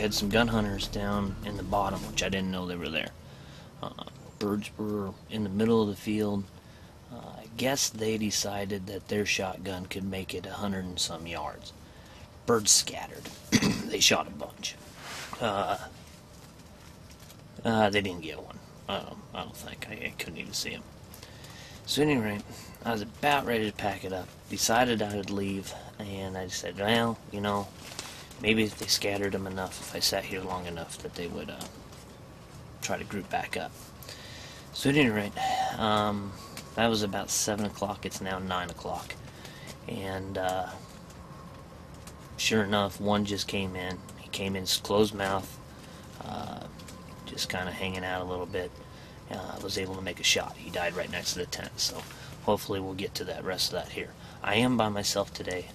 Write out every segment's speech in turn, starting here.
had some gun hunters down in the bottom, which I didn't know they were there. Birds were in the middle of the field. I guess they decided that their shotgun could make it 100 and some yards. Birds scattered. They shot a bunch. They didn't get one. I don't think. I couldn't even see them. So anyway, I was about ready to pack it up. Decided I would leave, and I said, well, you know, maybe if they scattered them enough, if I sat here long enough, that they would try to group back up. So at any rate, that was about 7 o'clock. It's now 9 o'clock. And sure enough, one just came in. He came in closed mouth, just kind of hanging out a little bit. Was able to make a shot. He died right next to the tent, so hopefully we'll get to that rest of that here. I am by myself today.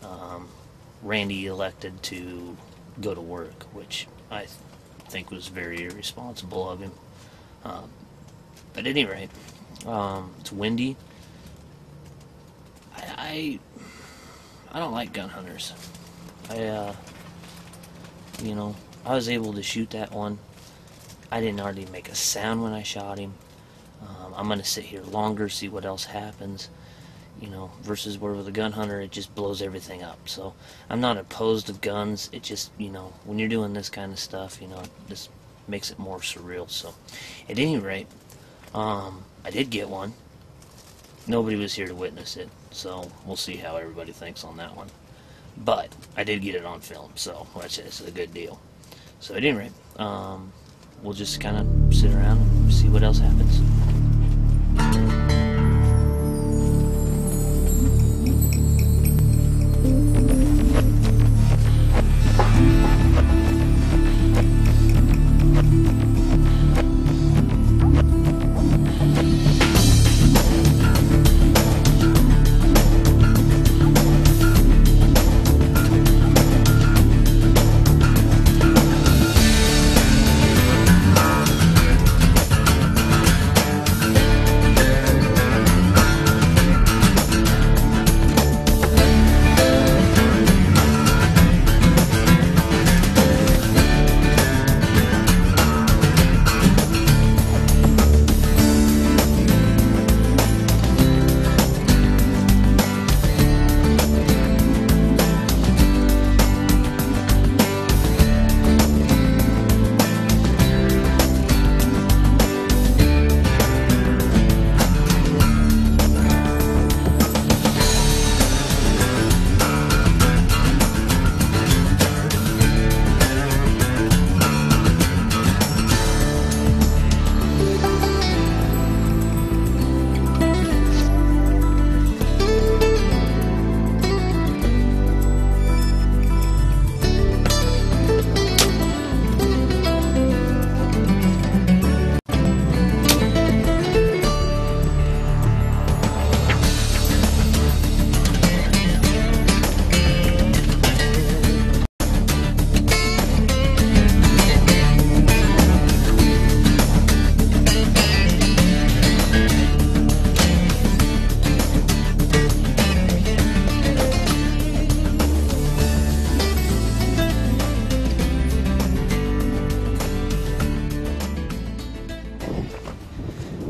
Randy elected to go to work, which I think was very irresponsible of him. But at any rate, it's windy. I don't like gun hunters. You know, I was able to shoot that one. I didn't hardly make a sound when I shot him. I'm going to sit here longer, see what else happens, you know, versus where with a gun hunter, it just blows everything up. So I'm not opposed to guns. It just, you know, when you're doing this kind of stuff, you know, it just makes it more surreal. So at any rate, I did get one. Nobody was here to witness it, so we'll see how everybody thinks on that one. But I did get it on film, so that's a good deal. So at any rate, we'll just kind of sit around and see what else happens.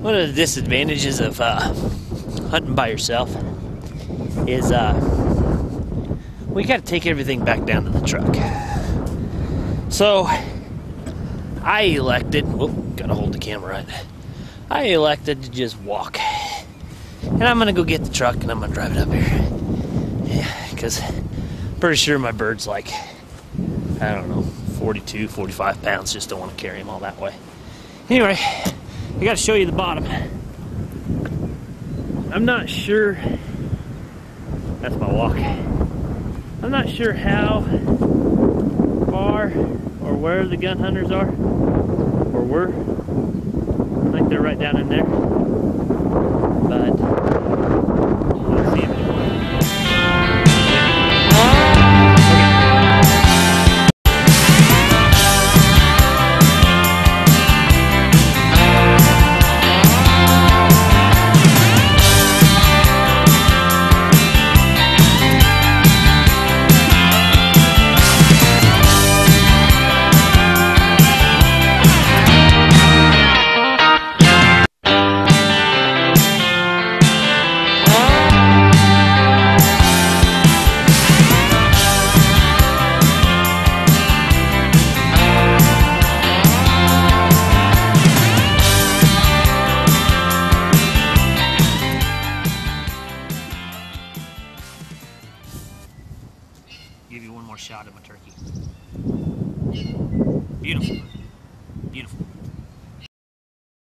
One of the disadvantages of hunting by yourself is we got to take everything back down to the truck. So I elected, gotta hold the camera right. I elected to just walk, and I'm gonna go get the truck and I'm gonna drive it up here. Yeah, because I'm pretty sure my bird's like, I don't know, 42, 45 pounds. Just don't want to carry him all that way. Anyway, I gotta show you the bottom. I'm not sure, that's my walk. I'm not sure how far or where the gun hunters are, or were. I think they're right down in there. But let's see if they want. shot him a turkey.